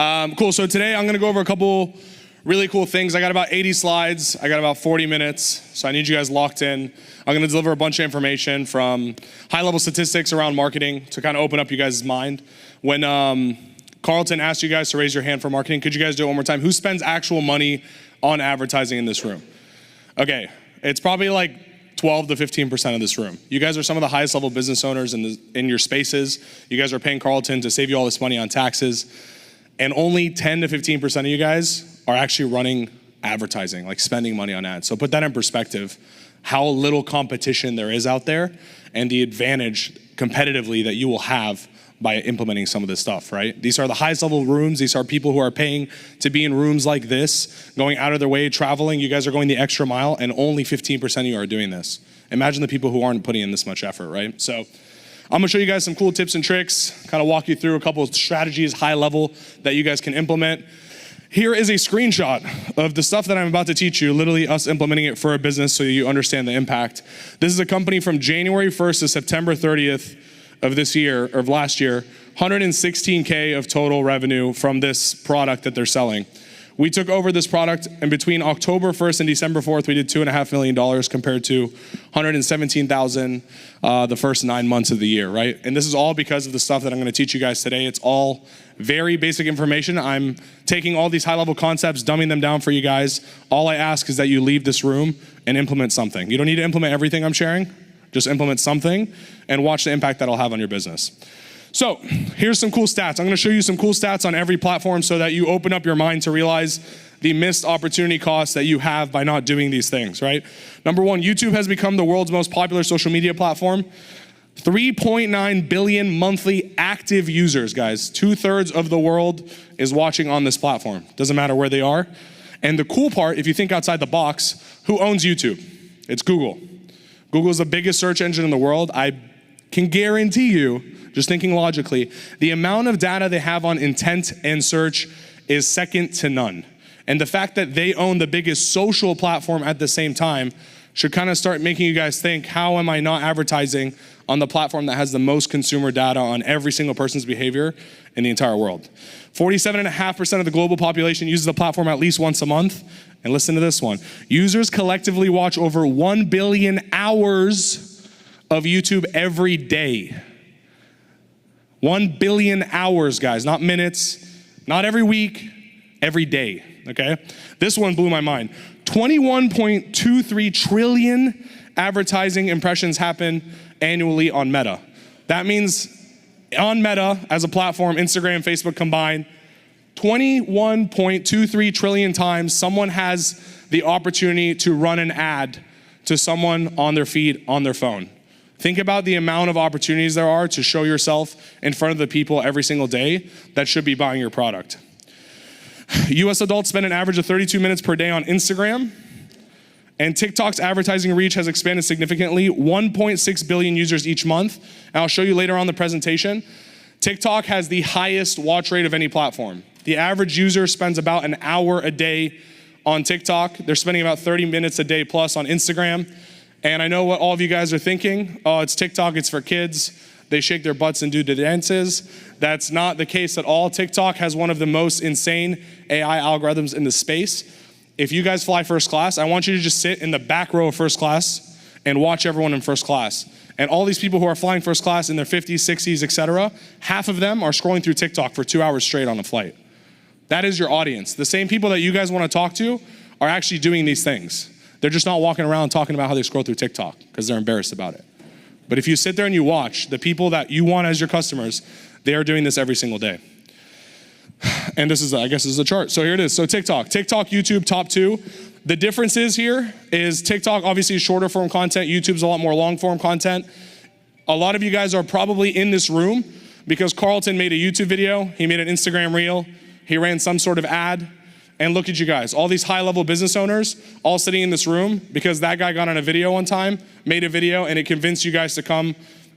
Cool, so today I'm gonna go over a couple really cool things. I got about 80 slides. I got about 40 minutes, so I need you guys locked in. I'm gonna deliver a bunch of information from high-level statistics around marketing to kind of open up you guys' mind. When Carlton asked you guys to raise your hand for marketing, could you guys do it one more time? Who spends actual money on advertising in this room? Okay, it's probably like 12 to 15% of this room. You guys are some of the highest level business owners in your spaces. You guys are paying Carlton to save you all this money on taxes. And only 10 to 15% of you guys are actually running advertising, like spending money on ads. So put that in perspective, how little competition there is out there and the advantage competitively that you will have by implementing some of this stuff, right? These are the highest level rooms. These are people who are paying to be in rooms like this, going out of their way, traveling. You guys are going the extra mile, and only 15% of you are doing this. Imagine the people who aren't putting in this much effort, right? So I'm gonna show you guys some cool tips and tricks, kind of walk you through a couple of strategies, high level, that you guys can implement. Here is a screenshot of the stuff that I'm about to teach you, literally us implementing it for a business so you understand the impact. This is a company from January 1st to September 30th of this year, or of last year, 116K of total revenue from this product that they're selling. We took over this product, and between October 1st and December 4th, we did $2.5 million compared to 117,000 the first 9 months of the year, right? And this is all because of the stuff that I'm gonna teach you guys today. It's all very basic information. I'm taking all these high-level concepts, dumbing them down for you guys. All I ask is that you leave this room and implement something. You don't need to implement everything I'm sharing. Just implement something and watch the impact that'll have on your business. So here's some cool stats. I'm gonna show you some cool stats on every platform so that you open up your mind to realize the missed opportunity costs that you have by not doing these things, right? Number one, YouTube has become the world's most popular social media platform. 3.9 billion monthly active users, guys. 2/3 of the world is watching on this platform. Doesn't matter where they are. And the cool part, if you think outside the box, who owns YouTube? It's Google. Google is the biggest search engine in the world. I can guarantee you, just thinking logically, the amount of data they have on intent and search is second to none. And the fact that they own the biggest social platform at the same time should kind of start making you guys think, how am I not advertising on the platform that has the most consumer data on every single person's behavior in the entire world? 47.5% of the global population uses the platform at least once a month. And listen to this one. Users collectively watch over 1 billion hours of YouTube every day. 1 billion hours, guys, not minutes, not every week, every day, okay? This one blew my mind. 21.23 trillion advertising impressions happen annually on Meta. That means on Meta, as a platform, Instagram, Facebook combined, 21.23 trillion times someone has the opportunity to run an ad to someone on their feed, on their phone. Think about the amount of opportunities there are to show yourself in front of the people every single day that should be buying your product. US adults spend an average of 32 minutes per day on Instagram, and TikTok's advertising reach has expanded significantly, 1.6 billion users each month. And I'll show you later on the presentation. TikTok has the highest watch rate of any platform. The average user spends about an hour a day on TikTok. They're spending about 30 minutes a day plus on Instagram. And I know what all of you guys are thinking. Oh, it's TikTok, it's for kids. They shake their butts and do the dances. That's not the case at all. TikTok has one of the most insane AI algorithms in the space. If you guys fly first class, I want you to just sit in the back row of first class and watch everyone in first class. And all these people who are flying first class in their 50s, 60s, etc., half of them are scrolling through TikTok for 2 hours straight on a flight. That is your audience. The same people that you guys want to talk to are actually doing these things. They're just not walking around talking about how they scroll through TikTok because they're embarrassed about it. But if you sit there and you watch, the people that you want as your customers, they are doing this every single day. And this is, I guess this is a chart. So here it is. So TikTok, YouTube, top two. The difference is here is TikTok obviously is shorter form content. YouTube's a lot more long form content. A lot of you guys are probably in this room because Carlton made a YouTube video. He made an Instagram reel. He ran some sort of ad. And look at you guys, all these high level business owners all sitting in this room because that guy got on a video one time, made a video, and it convinced you guys to come,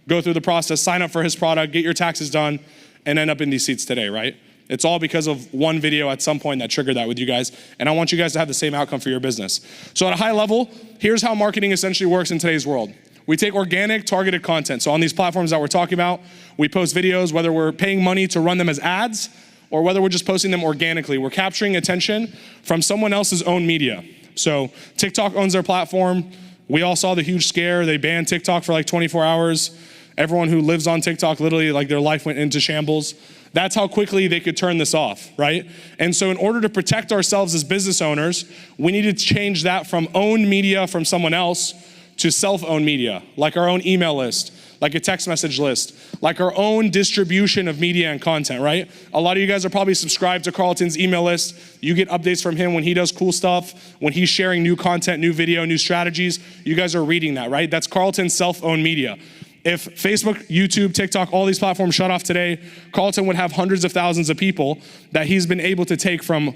go through the process, sign up for his product, get your taxes done, and end up in these seats today, right? It's all because of one video at some point that triggered that with you guys. And I want you guys to have the same outcome for your business. So at a high level, here's how marketing essentially works in today's world. We take organic, targeted content. So on these platforms that we're talking about, we post videos, whether we're paying money to run them as ads, or whether we're just posting them organically. We're capturing attention from someone else's own media. So TikTok owns their platform. We all saw the huge scare. They banned TikTok for like 24 hours. Everyone who lives on TikTok, literally like their life went into shambles. That's how quickly they could turn this off, right? And so in order to protect ourselves as business owners, we need to change that from owned media from someone else to self-owned media, like our own email list, like a text message list, like our own distribution of media and content, right? A lot of you guys are probably subscribed to Carlton's email list. You get updates from him when he does cool stuff, when he's sharing new content, new video, new strategies. You guys are reading that, right? That's Carlton's self-owned media. If Facebook, YouTube, TikTok, all these platforms shut off today, Carlton would have hundreds of thousands of people that he's been able to take from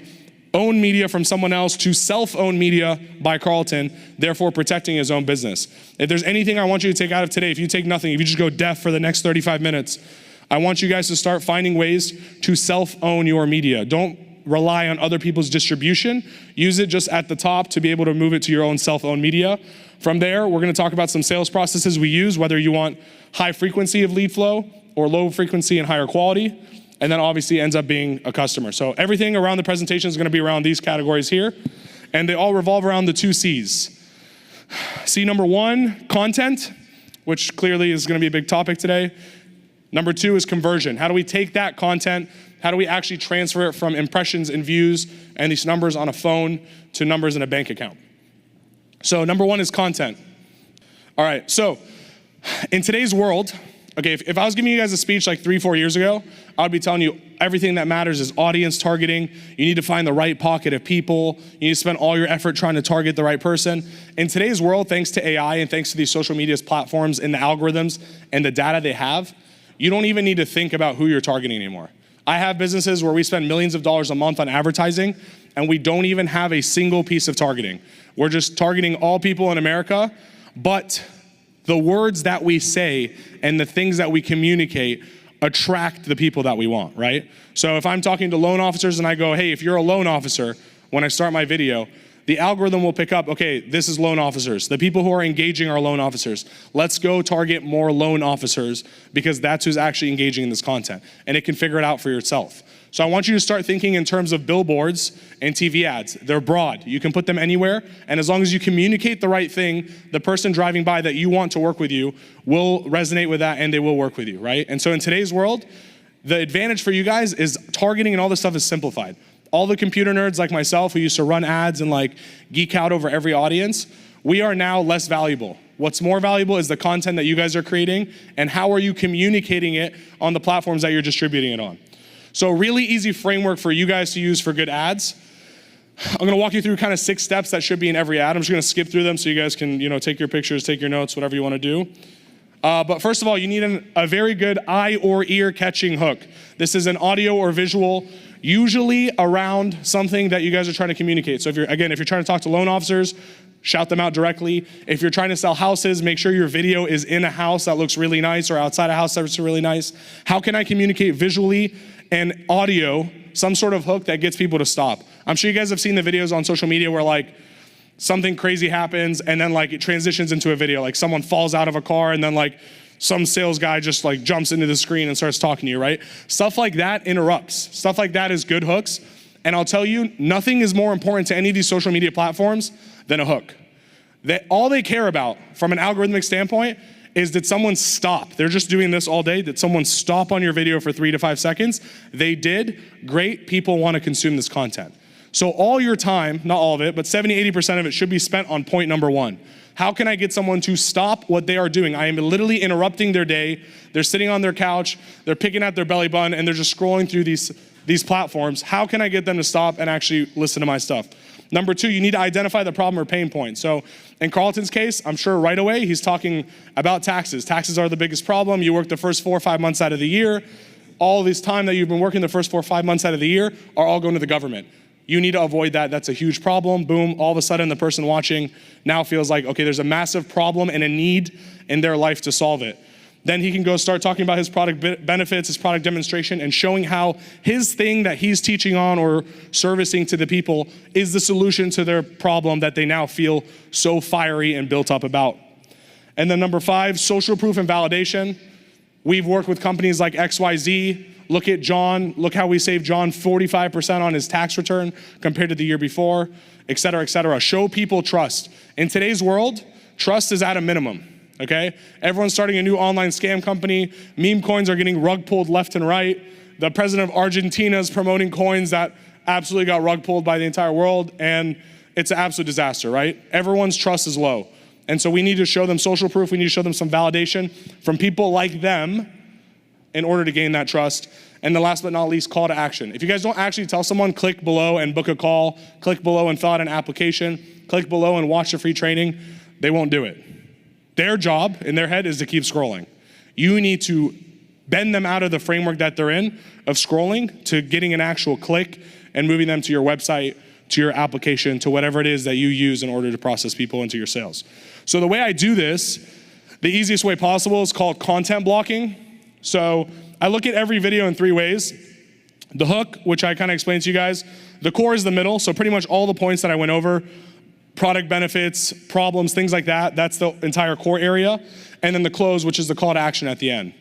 own media from someone else to self-owned media by Carlton, therefore protecting his own business. If there's anything I want you to take out of today, if you take nothing, if you just go deaf for the next 35 minutes, I want you guys to start finding ways to self-own your media. Don't rely on other people's distribution. Use it just at the top to be able to move it to your own self-owned media. From there, we're gonna talk about some sales processes we use, whether you want high frequency of lead flow or low frequency and higher quality, and then obviously ends up being a customer. So everything around the presentation is gonna be around these categories here, and they all revolve around the 2 C's. C number 1, content, which clearly is gonna be a big topic today. Number 2 is conversion. How do we take that content, how do we actually transfer it from impressions and views and these numbers on a phone to numbers in a bank account? So number 1 is content. All right, so in today's world, okay, if I was giving you guys a speech like 3-4 years ago, I would be telling you everything that matters is audience targeting. You need to find the right pocket of people. You need to spend all your effort trying to target the right person. In today's world, thanks to AI and thanks to these social media platforms and the algorithms and the data they have, you don't even need to think about who you're targeting anymore. I have businesses where we spend millions of dollars a month on advertising and we don't even have a single piece of targeting. We're just targeting all people in America, but the words that we say and the things that we communicate attract the people that we want, right? So if I'm talking to loan officers and I go, hey, if you're a loan officer, when I start my video, the algorithm will pick up, okay, this is loan officers. The people who are engaging are loan officers. Let's go target more loan officers because that's who's actually engaging in this content. And it can figure it out for yourself. So I want you to start thinking in terms of billboards and TV ads. They're broad. You can put them anywhere. And as long as you communicate the right thing, the person driving by that you want to work with you will resonate with that and they will work with you, right? And so in today's world, the advantage for you guys is targeting and all this stuff is simplified. All the computer nerds like myself who used to run ads and like geek out over every audience, we are now less valuable. What's more valuable is the content that you guys are creating and how are you communicating it on the platforms that you're distributing it on. So a really easy framework for you guys to use for good ads. I'm gonna walk you through kind of 6 steps that should be in every ad. I'm just gonna skip through them so you guys can take your pictures, take your notes, whatever you wanna do. But first of all, you need a very good eye or ear catching hook. This is an audio or visual, usually around something that you guys are trying to communicate. So if you're trying to talk to loan officers, shout them out directly. If you're trying to sell houses, make sure your video is in a house that looks really nice or outside a house that looks really nice. How can I communicate visually and audio, some sort of hook that gets people to stop? I'm sure you guys have seen the videos on social media where like something crazy happens and then like it transitions into a video, like someone falls out of a car and then like some sales guy just like jumps into the screen and starts talking to you, right? Stuff like that interrupts. Stuff like that is good hooks. And I'll tell you, nothing is more important to any of these social media platforms than a hook. All they care about from an algorithmic standpoint is did someone stop? They're just doing this all day. Did someone stop on your video for 3 to 5 seconds? They did. Great. People want to consume this content. So all your time, not all of it, but 70-80% of it should be spent on point number 1. How can I get someone to stop what they are doing? I am literally interrupting their day. They're sitting on their couch, they're picking at their belly button, and they're just scrolling through these platforms. How can I get them to stop and actually listen to my stuff? Number 2, you need to identify the problem or pain point. So in Carlton's case, I'm sure right away he's talking about taxes. Taxes are the biggest problem. You work the first 4 or 5 months out of the year. All this time that you've been working the first 4 or 5 months out of the year are all going to the government. You need to avoid that. That's a huge problem. Boom, all of a sudden the person watching now feels like, okay, there's a massive problem and a need in their life to solve it. Then he can go start talking about his product benefits, his product demonstration, and showing how his thing that he's teaching on or servicing to the people is the solution to their problem that they now feel so fiery and built up about. And then number 5, social proof and validation. We've worked with companies like XYZ Look at John, look how we saved John 45% on his tax return compared to the year before, et cetera, et cetera. Show people trust. In today's world, trust is at a minimum, okay? Everyone's starting a new online scam company. Meme coins are getting rug pulled left and right. The president of Argentina is promoting coins that absolutely got rug pulled by the entire world, and it's an absolute disaster, right? Everyone's trust is low. And so we need to show them social proof. We need to show them some validation from people like them in order to gain that trust. And the last but not least, call to action. If you guys don't actually tell someone, click below and book a call, click below and fill out an application, click below and watch the free training, they won't do it. Their job in their head is to keep scrolling. You need to bend them out of the framework that they're in of scrolling to getting an actual click and moving them to your website, to your application, to whatever it is that you use in order to process people into your sales. So the way I do this, the easiest way possible is called content blocking. So I look at every video in 3 ways. The hook, which I kind of explained to you guys. The core is the middle, so pretty much all the points that I went over, product benefits, problems, things like that, that's the entire core area. And then the close, which is the call to action at the end.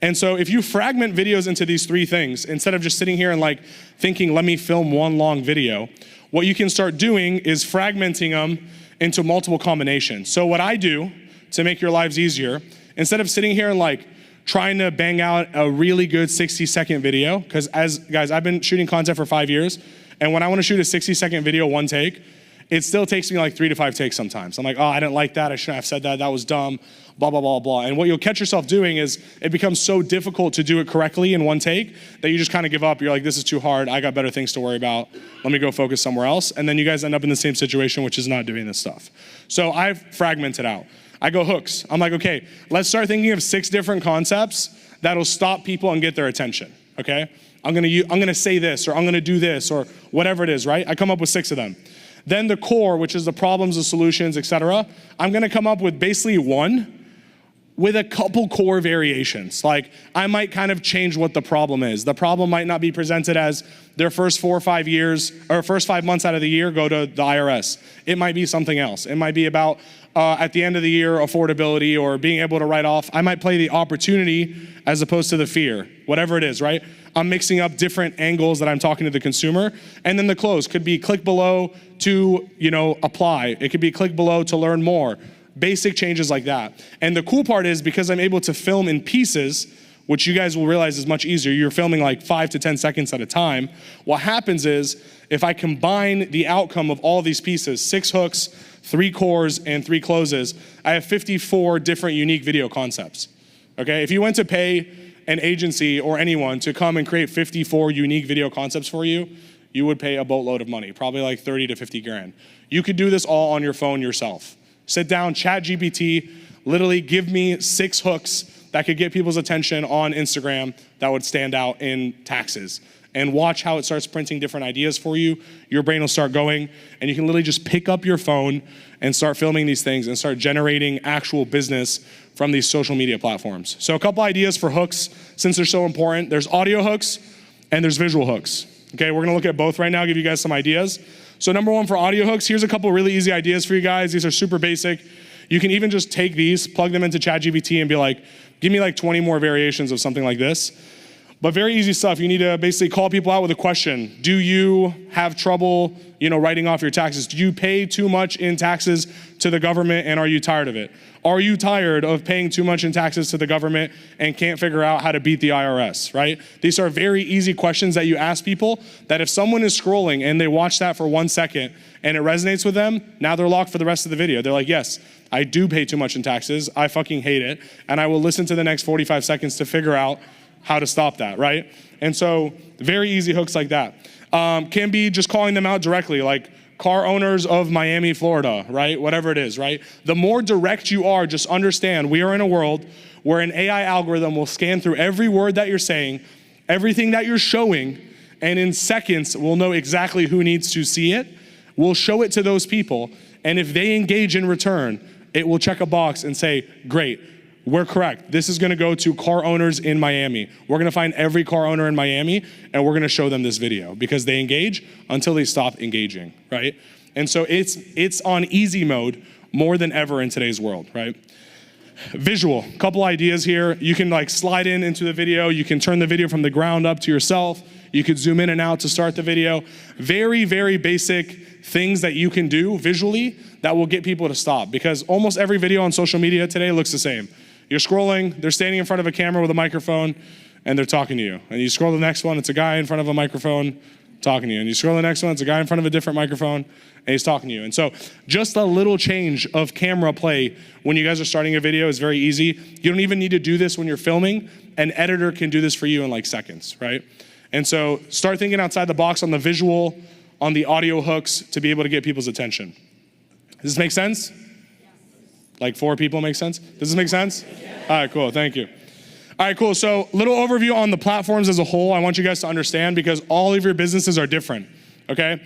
And so if you fragment videos into these 3 things, instead of just sitting here and like thinking, let me film one long video, what you can start doing is fragmenting them into multiple combinations. So what I do to make your lives easier, instead of sitting here and like trying to bang out a really good 60-second video, because guys, I've been shooting content for 5 years, and when I want to shoot a 60-second video one take, it still takes me like 3 to 5 takes sometimes. I'm like, oh, I didn't like that, I shouldn't have said that, that was dumb, blah, blah, blah, blah. And what you'll catch yourself doing is it becomes so difficult to do it correctly in one take that you just kind of give up. You're like, this is too hard, I got better things to worry about, let me go focus somewhere else. And then you guys end up in the same situation, which is not doing this stuff. So I've fragmented out. I go hooks. I'm like, okay, let's start thinking of 6 different concepts that'll stop people and get their attention, okay? I'm gonna say this, or I'm gonna do this, or whatever it is, right? I come up with 6 of them. Then the core, which is the problems, the solutions, etc. I'm gonna come up with basically 1 with a couple core variations. Like I might kind of change what the problem is. The problem might not be presented as their first 4 or 5 years, or first 5 months out of the year go to the IRS. It might be something else. It might be about at the end of the year, affordability or being able to write off. I might play the opportunity as opposed to the fear, whatever it is, right? I'm mixing up different angles that I'm talking to the consumer. And then the close could be click below to, apply. It could be click below to learn more. Basic changes like that. And the cool part is because I'm able to film in pieces, which you guys will realize is much easier. You're filming like 5 to 10 seconds at a time. What happens is if I combine the outcome of all these pieces, 6 hooks, 3 cores, and 3 closes, I have 54 different unique video concepts, okay? If you went to pay an agency or anyone to come and create 54 unique video concepts for you, you would pay a boatload of money, probably like 30 to 50 grand. You could do this all on your phone yourself. Sit down, ChatGPT, literally give me 6 hooks that could get people's attention on Instagram that would stand out in taxes. And watch how it starts printing different ideas for you. Your brain will start going, and you can literally just pick up your phone and start filming these things and start generating actual business from these social media platforms. So a couple ideas for hooks, since they're so important. There's audio hooks and there's visual hooks. Okay, we're gonna look at both right now, give you guys some ideas. So number 1 for audio hooks, here's a couple really easy ideas for you guys. These are super basic. You can even just take these, plug them into ChatGPT and be like, give me like 20 more variations of something like this. But very easy stuff. You need to basically call people out with a question. Do you have trouble, writing off your taxes? Do you pay too much in taxes to the government and are you tired of it? Are you tired of paying too much in taxes to the government and can't figure out how to beat the IRS, right? These are very easy questions that you ask people that if someone is scrolling and they watch that for 1 second and it resonates with them, now they're locked for the rest of the video. They're like, yes, I do pay too much in taxes. I fucking hate it. And I will listen to the next 45 seconds to figure out how to stop that, right? And so very easy hooks like that. Can be just calling them out directly, like car owners of Miami, Florida, right? Whatever it is, right? The more direct you are, just understand we are in a world where an AI algorithm will scan through every word that you're saying, everything that you're showing, and in seconds will know exactly who needs to see it. We'll show it to those people, and if they engage in return, it will check a box and say, great, we're correct. This is gonna go to car owners in Miami. We're gonna find every car owner in Miami and we're gonna show them this video because they engage until they stop engaging, right? And so it's on easy mode more than ever in today's world, right? Visual, couple ideas here. You can like slide into the video. You can turn the video from the ground up to yourself. You could zoom in and out to start the video. Very, very basic things that you can do visually that will get people to stop, because almost every video on social media today looks the same. You're scrolling, they're standing in front of a camera with a microphone and they're talking to you. And you scroll to the next one, it's a guy in front of a microphone talking to you. And you scroll to the next one, it's a guy in front of a different microphone and he's talking to you. And so just a little change of camera play when you guys are starting a video is very easy. You don't even need to do this when you're filming. An editor can do this for you in like seconds, right? And so start thinking outside the box on the visual, on the audio hooks to be able to get people's attention. Does this make sense? Like 4 people make sense? Does this make sense? All right, cool, thank you. All right, cool, so little overview on the platforms as a whole. I want you guys to understand because all of your businesses are different, okay?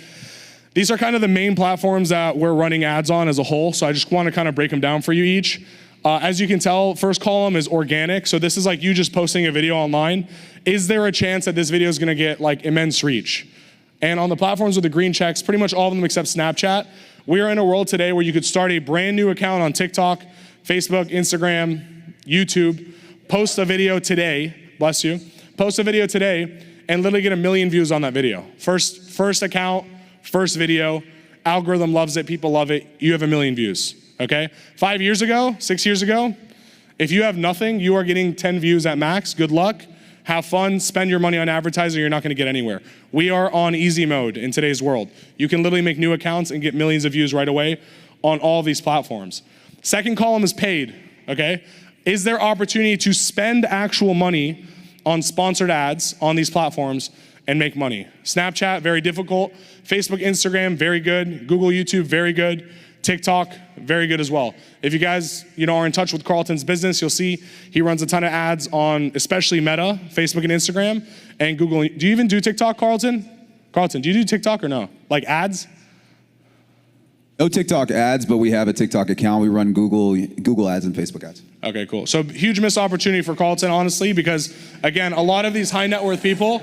These are kind of the main platforms that we're running ads on as a whole, so I just want to kind of break them down for you each. As you can tell, first column is organic, so this is like you just posting a video online. Is there a chance that this video is gonna get like immense reach? And on the platforms with the green checks, pretty much all of them except Snapchat, we are in a world today where you could start a brand new account on TikTok, Facebook, Instagram, YouTube, post a video today, bless you, post a video today and literally get 1 million views on that video. First account, first video, algorithm loves it, people love it, you have 1 million views, okay? 5 years ago, 6 years ago, if you have nothing, you are getting 10 views at max, good luck. Have fun, spend your money on advertising, you're not gonna get anywhere. We are on easy mode in today's world. You can literally make new accounts and get millions of views right away on all these platforms. Second column is paid, okay? Is there opportunity to spend actual money on sponsored ads on these platforms and make money? Snapchat, very difficult. Facebook, Instagram, very good. Google, YouTube, very good. TikTok, very good as well. If you guys, are in touch with Carlton's business, you'll see he runs a ton of ads on especially Meta, Facebook and Instagram, and Google. Do you even do TikTok, Carlton? Carlton, do you do TikTok or no? Like ads? No TikTok ads, but we have a TikTok account. We run Google ads and Facebook ads. Okay, cool. So huge missed opportunity for Carlton, honestly, because again, a lot of these high net worth people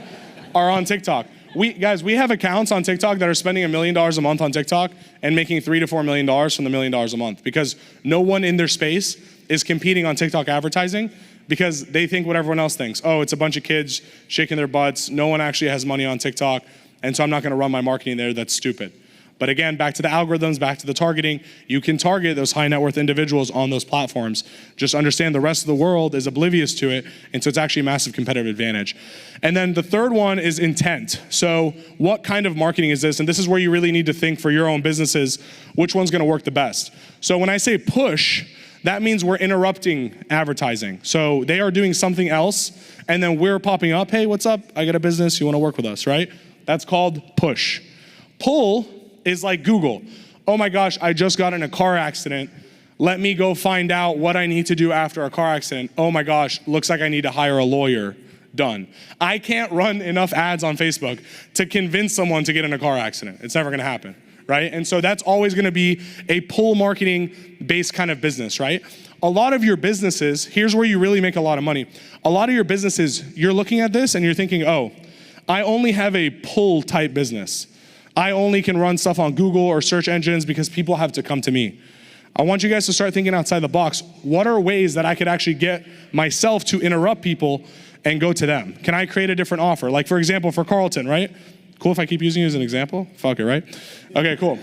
are on TikTok. We have accounts on TikTok that are spending $1 million a month on TikTok and making $3 to $4 million from the $1 million a month because no one in their space is competing on TikTok advertising because they think what everyone else thinks. Oh, it's a bunch of kids shaking their butts. No one actually has money on TikTok, and so I'm not gonna run my marketing there. That's stupid. But again, back to the algorithms, back to the targeting, you can target those high net worth individuals on those platforms. Just understand the rest of the world is oblivious to it, and so it's actually a massive competitive advantage. And then the third one is intent. So what kind of marketing is this? And this is where you really need to think for your own businesses, which one's gonna work the best. So when I say push, that means we're interrupting advertising. So they are doing something else, and then we're popping up, hey, what's up? I got a business, you wanna work with us, right? That's called push. Pull is like Google. Oh my gosh, I just got in a car accident. Let me go find out what I need to do after a car accident. Oh my gosh, looks like I need to hire a lawyer. Done. I can't run enough ads on Facebook to convince someone to get in a car accident. It's never gonna happen, right? And so that's always gonna be a pull marketing based kind of business, right? A lot of your businesses, here's where you really make a lot of money. A lot of your businesses, you're looking at this and you're thinking, oh, I only have a pull type business. I only can run stuff on Google or search engines because people have to come to me. I want you guys to start thinking outside the box. What are ways that I could actually get myself to interrupt people and go to them? Can I create a different offer? Like for example, for Carlton, right? Cool if I keep using you as an example? Fuck it, right? Okay, cool.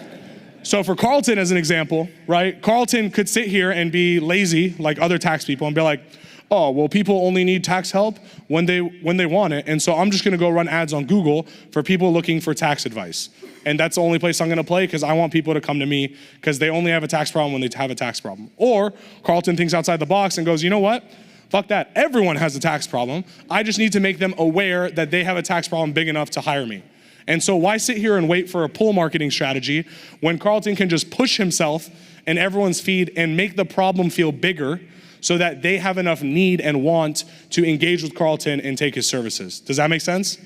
So for Carlton as an example, right? Carlton could sit here and be lazy like other tax people and be like, oh, well, people only need tax help when they want it. And so I'm just gonna go run ads on Google for people looking for tax advice. And that's the only place I'm gonna play because I want people to come to me because they only have a tax problem when they have a tax problem. Or Carlton thinks outside the box and goes, you know what? Fuck that, everyone has a tax problem. I just need to make them aware that they have a tax problem big enough to hire me. And so why sit here and wait for a pull marketing strategy when Carlton can just push himself in everyone's feed and make the problem feel bigger so that they have enough need and want to engage with Carlton and take his services. Does that make sense?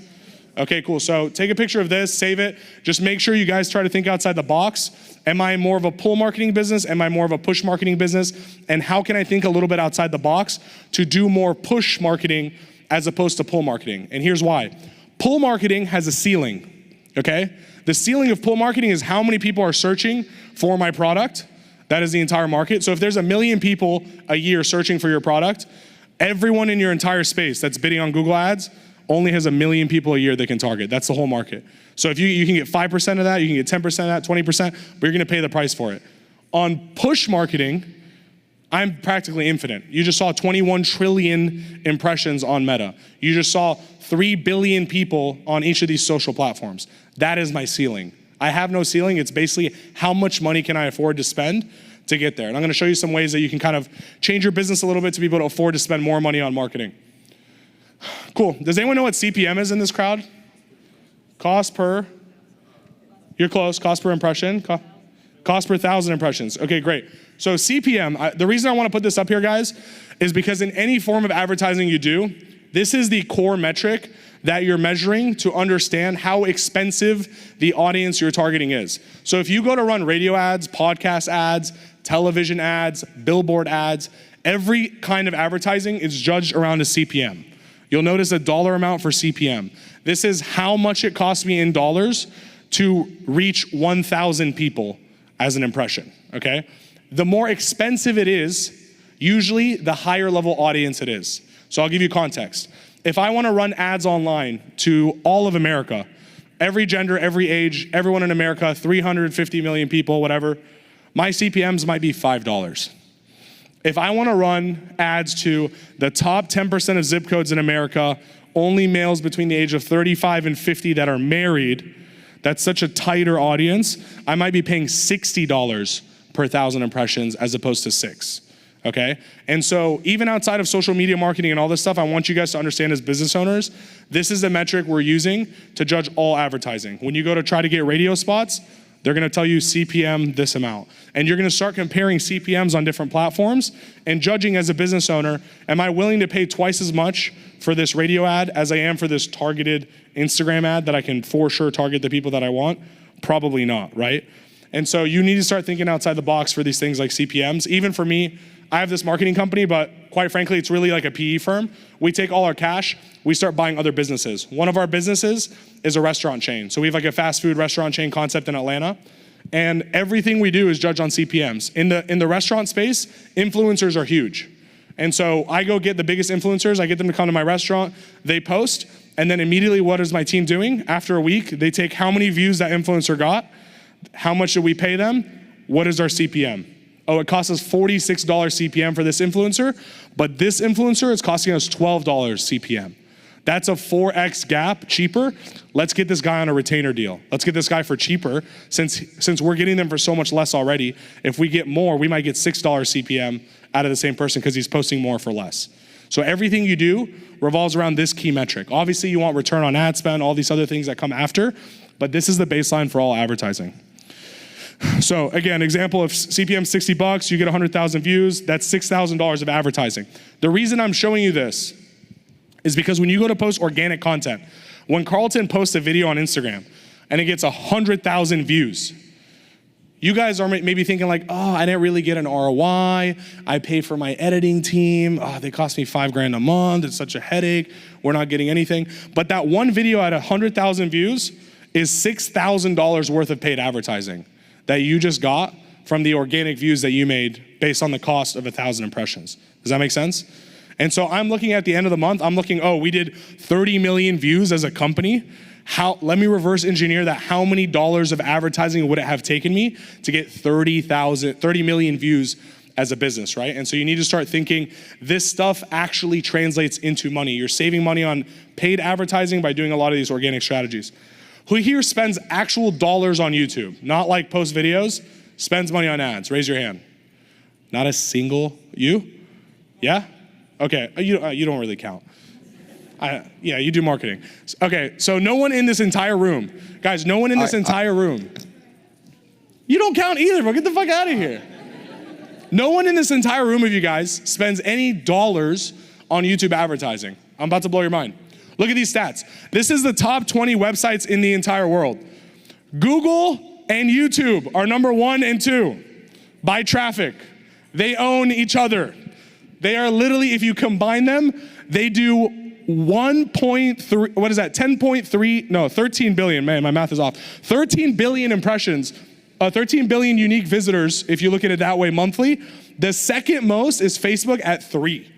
Okay, cool. So take a picture of this, save it. Just make sure you guys try to think outside the box. Am I more of a pull marketing business? Am I more of a push marketing business? And how can I think a little bit outside the box to do more push marketing as opposed to pull marketing? And here's why. Pull marketing has a ceiling, okay? The ceiling of pull marketing is how many people are searching for my product. That is the entire market. So if there's 1 million people a year searching for your product, everyone in your entire space that's bidding on Google Ads only has 1 million people a year they can target. That's the whole market. So if you can get 5% of that, you can get 10% of that, 20%, but you're gonna pay the price for it. On push marketing, I'm practically infinite. You just saw 21 trillion impressions on Meta. You just saw 3 billion people on each of these social platforms. That is my ceiling. I have no ceiling. It's basically how much money can I afford to spend to get there. And I'm gonna show you some ways that you can kind of change your business a little bit to be able to afford to spend more money on marketing. Cool. Does anyone know what CPM is in this crowd? Cost per, you're close, cost per impression. Cost per 1,000 impressions. Okay, great. So CPM, the reason I wanna put this up here, guys, is because in any form of advertising you do, this is the core metric that you're measuring to understand how expensive the audience you're targeting is. So if you go to run radio ads, podcast ads, television ads, billboard ads, every kind of advertising is judged around a CPM. You'll notice a dollar amount for CPM. This is how much it costs me in dollars to reach 1,000 people as an impression, okay? The more expensive it is, usually the higher level audience it is. So I'll give you context. If I wanna run ads online to all of America, every gender, every age, everyone in America, 350 million people, whatever, my CPMs might be $5. If I wanna run ads to the top 10% of zip codes in America, only males between the age of 35 and 50 that are married, that's such a tighter audience, I might be paying $60 per 1,000 impressions as opposed to 6, okay? And so even outside of social media marketing and all this stuff, I want you guys to understand as business owners, this is the metric we're using to judge all advertising. When you go to try to get radio spots, they're gonna tell you CPM this amount. And you're gonna start comparing CPMs on different platforms and judging as a business owner, am I willing to pay twice as much for this radio ad as I am for this targeted Instagram ad that I can for sure target the people that I want? Probably not, right? And so you need to start thinking outside the box for these things like CPMs. Even for me, I have this marketing company, but quite frankly, it's really like a PE firm. We take all our cash, we start buying other businesses. One of our businesses is a restaurant chain. So we have like a fast food restaurant chain concept in Atlanta. And everything we do is judged on CPMs. In the restaurant space, influencers are huge. And so I go get the biggest influencers, I get them to come to my restaurant, they post, and then immediately what is my team doing? After a week, they take how many views that influencer got, how much did we pay them, what is our CPM? Oh, it costs us $46 CPM for this influencer, but this influencer is costing us $12 CPM. That's a 4X gap cheaper. Let's get this guy on a retainer deal. Let's get this guy for cheaper since we're getting them for so much less already. If we get more, we might get $6 CPM out of the same person because he's posting more for less. So everything you do revolves around this key metric. Obviously you want return on ad spend, all these other things that come after, but this is the baseline for all advertising. So again, example of CPM $60, you get 100,000 views, that's $6,000 of advertising. The reason I'm showing you this is because when you go to post organic content, when Carlton posts a video on Instagram and it gets 100,000 views, you guys are maybe thinking like, oh, I didn't really get an ROI. I pay for my editing team. Oh, they cost me $5,000 a month. It's such a headache. We're not getting anything. But that one video at 100,000 views is $6,000 worth of paid advertising that you just got from the organic views that you made based on the cost of 1,000 impressions. Does that make sense? And so I'm looking at the end of the month, I'm looking, oh, we did 30 million views as a company. Let me reverse engineer that. How many dollars of advertising would it have taken me to get 30 million views as a business, right? And so you need to start thinking this stuff actually translates into money. You're saving money on paid advertising by doing a lot of these organic strategies. Who here spends actual dollars on YouTube? Not like post videos, spends money on ads. Raise your hand. Not a single, you? Yeah? Okay, you don't really count. Yeah, you do marketing. Okay, so no one in this entire room. Guys, no one in this entire room. You don't count either, bro, get the fuck out of here. No one in this entire room of you guys spends any dollars on YouTube advertising. I'm about to blow your mind. Look at these stats. This is the top 20 websites in the entire world. Google and YouTube are number 1 and 2 by traffic. They own each other. They are literally, if you combine them, they do 1.3, what is that, 13 billion, man, my math is off. 13 billion impressions 13 billion unique visitors, if you look at it that way monthly. The second most is Facebook at 3.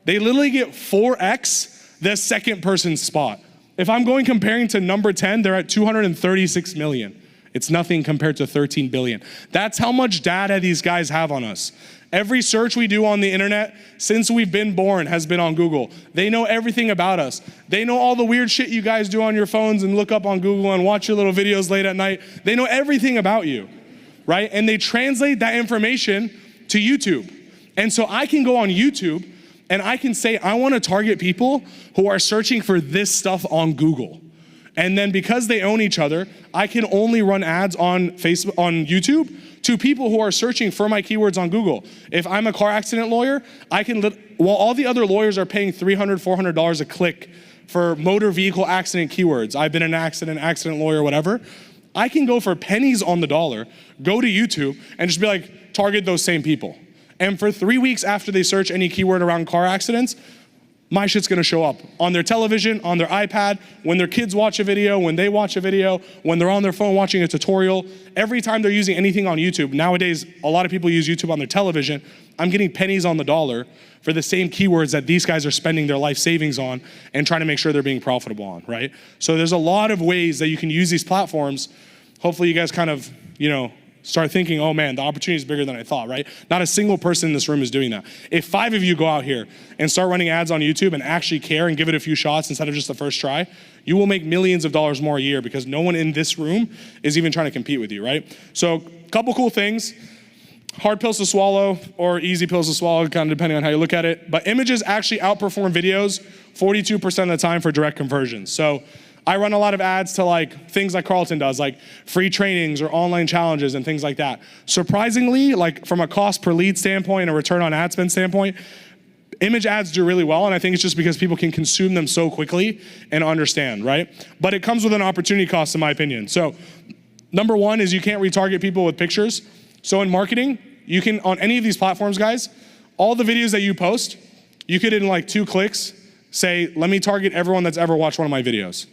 They literally get 4x the second person's spot. If I'm going comparing to number 10, they're at 236 million. It's nothing compared to 13 billion. That's how much data these guys have on us. Every search we do on the internet since we've been born has been on Google. They know everything about us. They know all the weird shit you guys do on your phones and look up on Google and watch your little videos late at night. They know everything about you, right? And they translate that information to YouTube. And so I can go on YouTube and I can say, I want to target people who are searching for this stuff on Google. And then because they own each other, I can only run ads on Facebook, on YouTube, to people who are searching for my keywords on Google. If I'm a car accident lawyer, I can, while all the other lawyers are paying $300, $400 a click for motor vehicle accident keywords, I've been an accident lawyer, whatever, I can go for pennies on the dollar, go to YouTube and just be like, target those same people. And for 3 weeks after they search any keyword around car accidents, my shit's gonna show up on their television, on their iPad, when their kids watch a video, when they watch a video, when they're on their phone watching a tutorial. Every time they're using anything on YouTube, nowadays, a lot of people use YouTube on their television. I'm getting pennies on the dollar for the same keywords that these guys are spending their life savings on and trying to make sure they're being profitable on, right? So there's a lot of ways that you can use these platforms. Hopefully you guys kind of, start thinking, oh man, the opportunity is bigger than I thought, right? Not a single person in this room is doing that. If 5 of you go out here and start running ads on YouTube and actually care and give it a few shots instead of just the first try, you will make millions of dollars more a year because no one in this room is even trying to compete with you, right? So a couple cool things. Hard pills to swallow or easy pills to swallow, kind of depending on how you look at it. But images actually outperform videos 42% of the time for direct conversions. So I run a lot of ads to things like Carlton does, like free trainings or online challenges and things like that. Surprisingly, from a cost per lead standpoint and a return on ad spend standpoint, image ads do really well, and I think it's just because people can consume them so quickly and understand, right? But it comes with an opportunity cost, in my opinion. So number one is you can't retarget people with pictures. So in marketing, you can, on any of these platforms, guys, all the videos that you post, you could in 2 clicks say, let me target everyone that's ever watched one of my videos.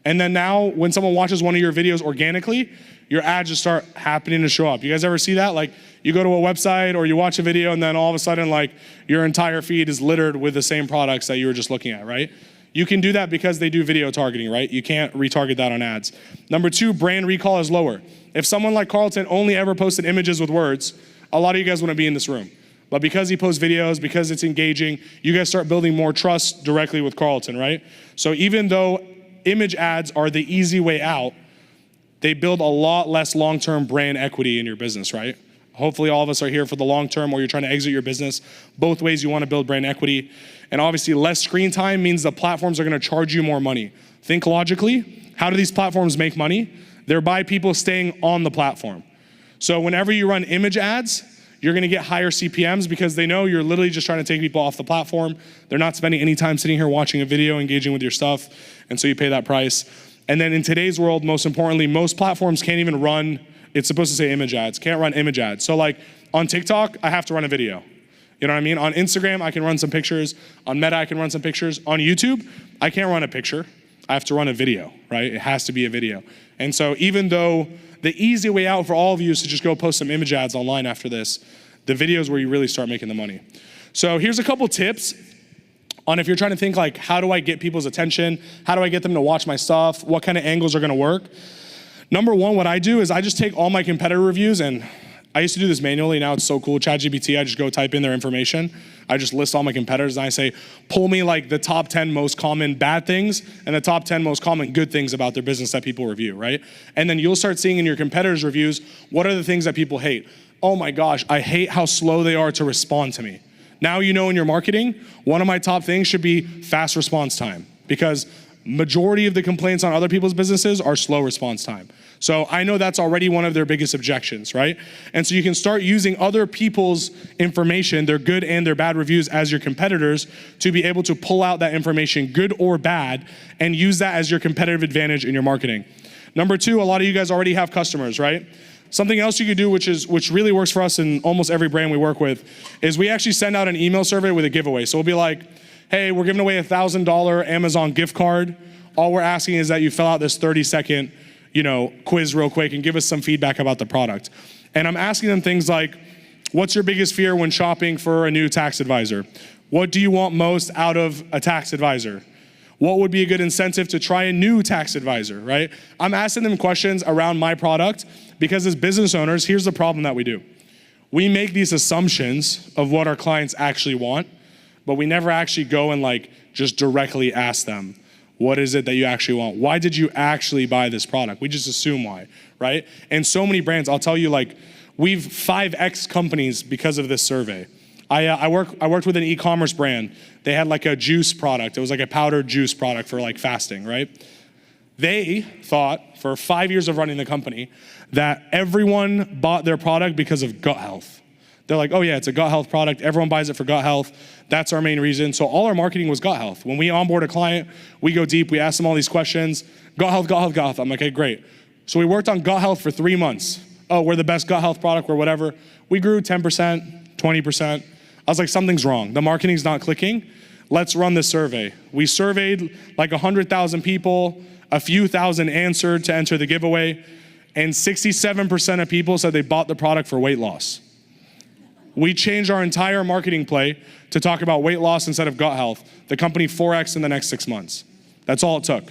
And then now when someone watches one of your videos organically, your ads just start happening to show up. You guys ever see that? You go to a website or you watch a video and then all of a sudden your entire feed is littered with the same products that you were just looking at, right? You can do that because they do video targeting, right? You can't retarget that on ads. Number 2, brand recall is lower. If someone like Carlton only ever posted images with words, a lot of you guys wouldn't be in this room. But because he posts videos, because it's engaging, you guys start building more trust directly with Carlton, right? So even though image ads are the easy way out, they build a lot less long-term brand equity in your business, right? Hopefully all of us are here for the long term or you're trying to exit your business. Both ways you want to build brand equity. And obviously less screen time means the platforms are going to charge you more money. Think logically, how do these platforms make money? They're by people staying on the platform. So whenever you run image ads, you're gonna get higher CPMs because they know you're literally just trying to take people off the platform. They're not spending any time sitting here watching a video, engaging with your stuff, and so you pay that price. And then in today's world, most importantly, most platforms can't even run, it's supposed to say image ads, can't run image ads. So on TikTok, I have to run a video. You know what I mean? On Instagram, I can run some pictures. On Meta, I can run some pictures. On YouTube, I can't run a picture. I have to run a video, right? It has to be a video. And so even though the easy way out for all of you is to just go post some image ads online after this, the video is where you really start making the money. So here's a couple tips on if you're trying to think how do I get people's attention? How do I get them to watch my stuff? What kind of angles are gonna work? Number one, what I do is I just take all my competitor reviews, and I used to do this manually, now it's so cool, ChatGPT, I just go type in their information. I just list all my competitors and I say, pull me the top 10 most common bad things and the top 10 most common good things about their business that people review, right? And then you'll start seeing in your competitors' reviews, what are the things that people hate? Oh my gosh, I hate how slow they are to respond to me. Now you know in your marketing, one of my top things should be fast response time because majority of the complaints on other people's businesses are slow response time. So I know that's already one of their biggest objections, right? And so you can start using other people's information, their good and their bad reviews as your competitors to be able to pull out that information, good or bad, and use that as your competitive advantage in your marketing. Number 2, a lot of you guys already have customers, right? Something else you could do, which really works for us in almost every brand we work with, is we actually send out an email survey with a giveaway. So we'll be like, hey, we're giving away a $1,000 Amazon gift card. All we're asking is that you fill out this 30-second quiz real quick and give us some feedback about the product. And I'm asking them things like, what's your biggest fear when shopping for a new tax advisor? What do you want most out of a tax advisor? What would be a good incentive to try a new tax advisor, right? I'm asking them questions around my product because as business owners, here's the problem that we do. We make these assumptions of what our clients actually want, but we never actually go and just directly ask them, what is it that you actually want? Why did you actually buy this product? We just assume why, right? And so many brands, I'll tell you, we've 5x companies because of this survey. I worked with an e-commerce brand. They had a juice product. It was a powdered juice product for fasting, right? They thought for 5 years of running the company that everyone bought their product because of gut health. They're like, oh yeah, it's a gut health product. Everyone buys it for gut health. That's our main reason. So all our marketing was gut health. When we onboard a client, we go deep. We ask them all these questions. Gut health, gut health, gut health. I'm like, okay, great. So we worked on gut health for 3 months. Oh, we're the best gut health product or whatever. We grew 10%, 20%. I was like, something's wrong. The marketing's not clicking. Let's run this survey. We surveyed 100,000 people. A few thousand answered to enter the giveaway. And 67% of people said they bought the product for weight loss. We changed our entire marketing play to talk about weight loss instead of gut health. The company 4x in the next 6 months. That's all it took.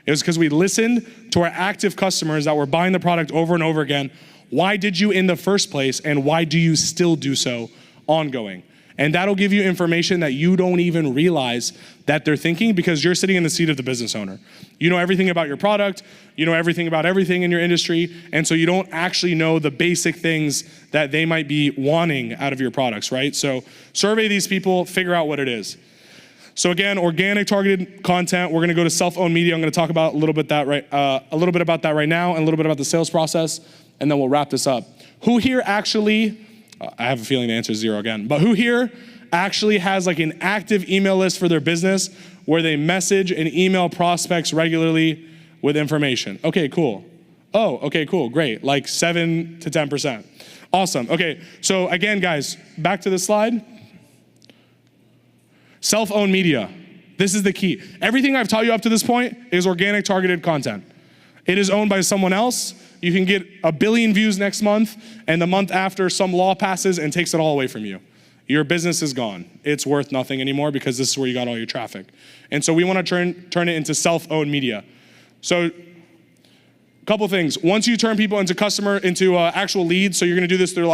It was because we listened to our active customers that were buying the product over and over again. Why did you in the first place, and why do you still do so ongoing? And that'll give you information that you don't even realize that they're thinking because you're sitting in the seat of the business owner. You know everything about your product, you know everything about everything in your industry, and so you don't actually know the basic things that they might be wanting out of your products, right? So survey these people, figure out what it is. So again, organic targeted content, we're gonna go to self-owned media. I'm gonna talk about a little bit about that right now and a little bit about the sales process, and then we'll wrap this up. Who here actually, I have a feeling the answer is 0 again, but who here actually has an active email list for their business where they message and email prospects regularly with information? Okay, cool. Oh, okay, cool, great. 7 to 10%. Awesome, okay. So again, guys, back to the slide. Self-owned media. This is the key. Everything I've taught you up to this point is organic targeted content. It is owned by someone else. You can get 1 billion views next month, and the month after, some law passes and takes it all away from you. Your business is gone. It's worth nothing anymore because this is where you got all your traffic. And so we want to turn it into self-owned media. So a couple things. Once you turn people into actual leads, so you're going to do this through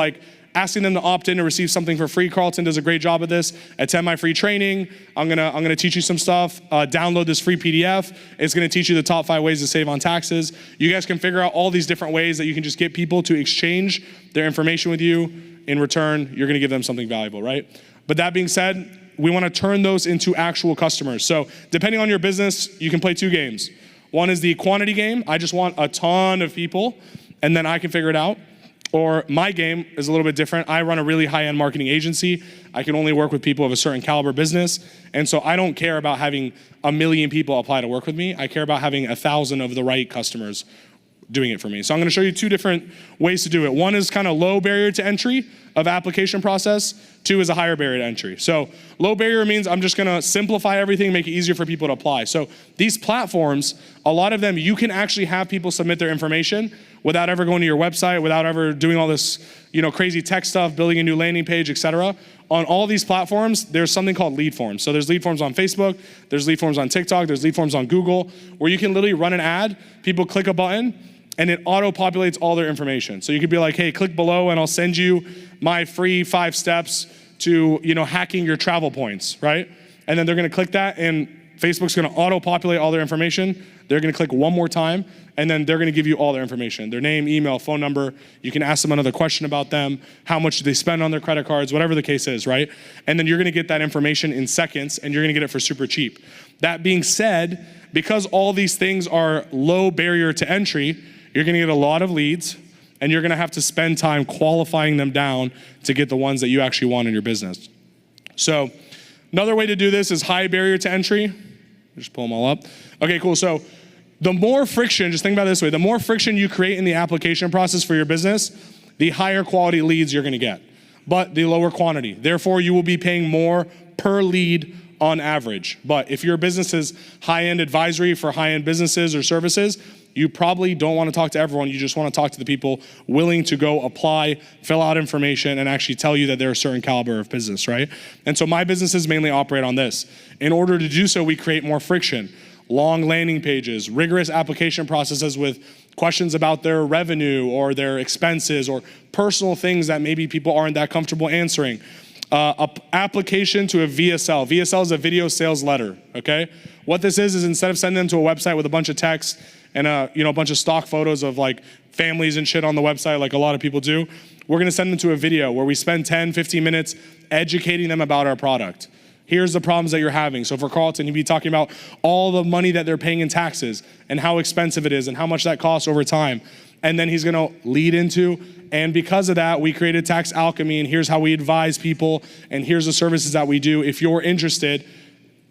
asking them to opt in to receive something for free. Carlton does a great job of this. Attend my free training. I'm gonna teach you some stuff. Download this free PDF. It's gonna teach you the top 5 ways to save on taxes. You guys can figure out all these different ways that you can just get people to exchange their information with you. In return, you're gonna give them something valuable, right? But that being said, we wanna turn those into actual customers. So depending on your business, you can play 2 games. One is the quantity game. I just want a ton of people, and then I can figure it out. Or my game is a little bit different. I run a really high-end marketing agency. I can only work with people of a certain caliber business. And so I don't care about having 1 million people apply to work with me. I care about having 1,000 of the right customers doing it for me. So I'm gonna show you 2 different ways to do it. One is kind of low barrier to entry of application process. 2 is a higher barrier to entry. So low barrier means I'm just gonna simplify everything, make it easier for people to apply. So these platforms, a lot of them, you can actually have people submit their information without ever going to your website, without ever doing all this, crazy tech stuff, building a new landing page, etc. On all these platforms, there's something called lead forms. So there's lead forms on Facebook, there's lead forms on TikTok, there's lead forms on Google, where you can literally run an ad, people click a button, and it auto-populates all their information. So you could be like, hey, click below and I'll send you my free 5 steps to, hacking your travel points, right? And then they're gonna click that and Facebook's gonna auto-populate all their information. They're gonna click one more time and then they're gonna give you all their information, their name, email, phone number. You can ask them another question about them, how much do they spend on their credit cards, whatever the case is, right? And then you're gonna get that information in seconds and you're gonna get it for super cheap. That being said, because all these things are low barrier to entry, you're gonna get a lot of leads and you're gonna have to spend time qualifying them down to get the ones that you actually want in your business. So another way to do this is high barrier to entry. Just pull them all up. Okay, cool. So the more friction, just think about it this way, the more friction you create in the application process for your business, the higher quality leads you're gonna get, but the lower quantity. Therefore, you will be paying more per lead on average. But if your business is high-end advisory for high-end businesses or services, you probably don't want to talk to everyone. You just want to talk to the people willing to go apply, fill out information, and actually tell you that they're a certain caliber of business, right? And so my businesses mainly operate on this. In order to do so, we create more friction, long landing pages, rigorous application processes with questions about their revenue or their expenses or personal things that maybe people aren't that comfortable answering. Application to a VSL. VSL is a video sales letter, okay? What this is instead of sending them to a website with a bunch of text and a bunch of stock photos of like families and shit on the website like a lot of people do, we're gonna send them to a video where we spend 10, 15 minutes educating them about our product. Here's the problems that you're having. So for Carlton, he'd be talking about all the money that they're paying in taxes and how expensive it is and how much that costs over time. And then he's gonna lead into, and because of that, we created Tax Alchemy, and here's how we advise people, and here's the services that we do. If you're interested,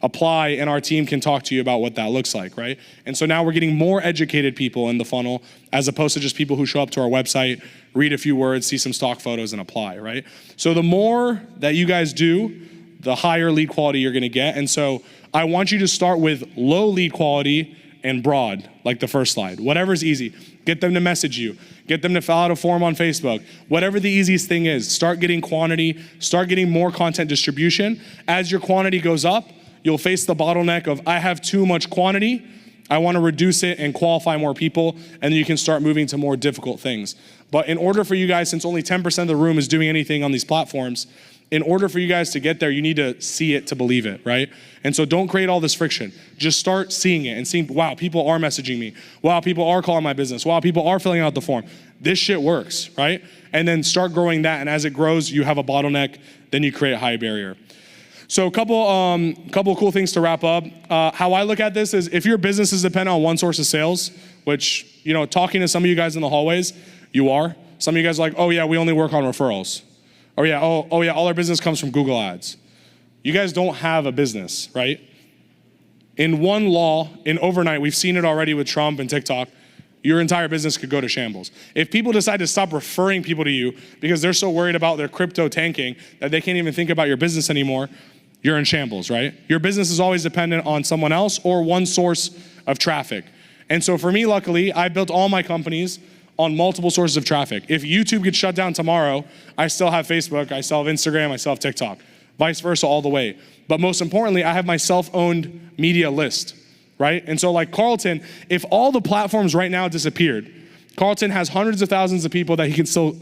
apply, and our team can talk to you about what that looks like, right? And so now we're getting more educated people in the funnel as opposed to just people who show up to our website, read a few words, see some stock photos, and apply, right? So the more that you guys do, the higher lead quality you're gonna get. And so I want you to start with low lead quality and broad, like the first slide. Whatever's easy. Get them to message you. Get them to fill out a form on Facebook. Whatever the easiest thing is, start getting quantity, start getting more content distribution. As your quantity goes up, you'll face the bottleneck of, I have too much quantity, I wanna reduce it and qualify more people, and then you can start moving to more difficult things. But in order for you guys, since only 10% of the room is doing anything on these platforms, in order for you guys to get there, you need to see it to believe it, right? And so don't create all this friction. Just start seeing it and seeing, wow, people are messaging me. Wow, people are calling my business. Wow, people are filling out the form. This shit works, right? And then start growing that, and as it grows, you have a bottleneck, then you create a high barrier. So a couple of cool things to wrap up. How I look at this is if your business is dependent on one source of sales, which, talking to some of you guys in the hallways, you are. Some of you guys are like, oh yeah, we only work on referrals. Oh yeah, all our business comes from Google Ads. You guys don't have a business, right? In one law, in overnight, we've seen it already with Trump and TikTok, your entire business could go to shambles. If people decide to stop referring people to you because they're so worried about their crypto tanking that they can't even think about your business anymore, you're in shambles, right? Your business is always dependent on someone else or one source of traffic. And so for me, luckily, I built all my companies on multiple sources of traffic. If YouTube gets shut down tomorrow, I still have Facebook, I still have Instagram, I still have TikTok, vice versa all the way. But most importantly, I have my self-owned media list, right? And so like Carlton, if all the platforms right now disappeared, Carlton has hundreds of thousands of people that he can still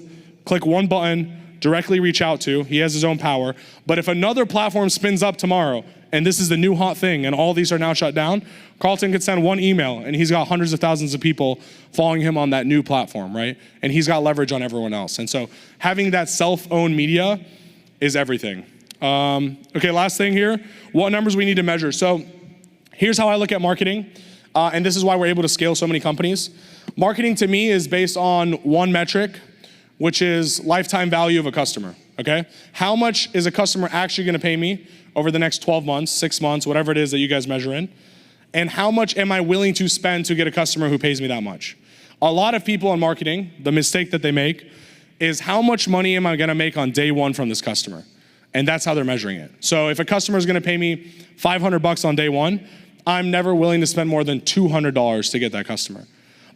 click one button, directly reach out to. He has his own power. But if another platform spins up tomorrow, and this is the new hot thing, and all these are now shut down, Carlton could send one email, and he's got hundreds of thousands of people following him on that new platform, right? And he's got leverage on everyone else. And so having that self-owned media is everything. Okay, last thing here, what numbers we need to measure. So here's how I look at marketing, and this is why we're able to scale so many companies. Marketing to me is based on one metric, which is lifetime value of a customer, okay? How much is a customer actually gonna pay me over the next 12 months, 6 months, whatever it is that you guys measure in? And how much am I willing to spend to get a customer who pays me that much? A lot of people in marketing, the mistake that they make is how much money am I gonna make on day one from this customer? And that's how they're measuring it. So if a customer is gonna pay me $500 on day one, I'm never willing to spend more than $200 to get that customer.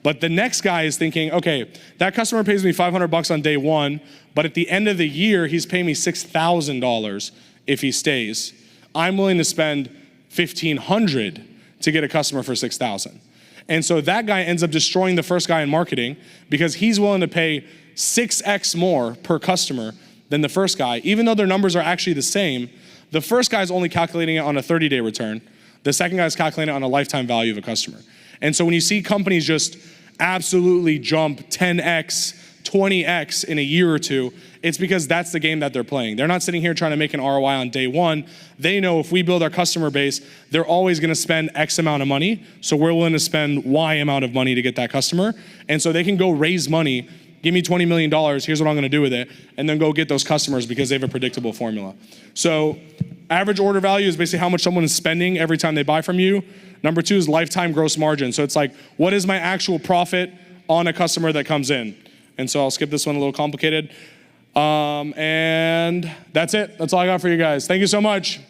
But the next guy is thinking, okay, that customer pays me $500 on day one, but at the end of the year, he's paying me $6,000 if he stays. I'm willing to spend $1,500 to get a customer for $6,000. And so that guy ends up destroying the first guy in marketing because he's willing to pay 6x more per customer than the first guy. Even though their numbers are actually the same, the first guy's only calculating it on a 30-day return. The second guy's calculating it on a lifetime value of a customer. And so when you see companies just absolutely jump 10x, 20x in a year or two, it's because that's the game that they're playing. They're not sitting here trying to make an ROI on day one. They know if we build our customer base, they're always gonna spend X amount of money, so we're willing to spend Y amount of money to get that customer. And so they can go raise money, give me $20 million, here's what I'm gonna do with it, and then go get those customers because they have a predictable formula. So average order value is basically how much someone is spending every time they buy from you. Number two is lifetime gross margin. So it's like, what is my actual profit on a customer that comes in? And so I'll skip this one, a little complicated. And that's it. That's all I got for you guys. Thank you so much.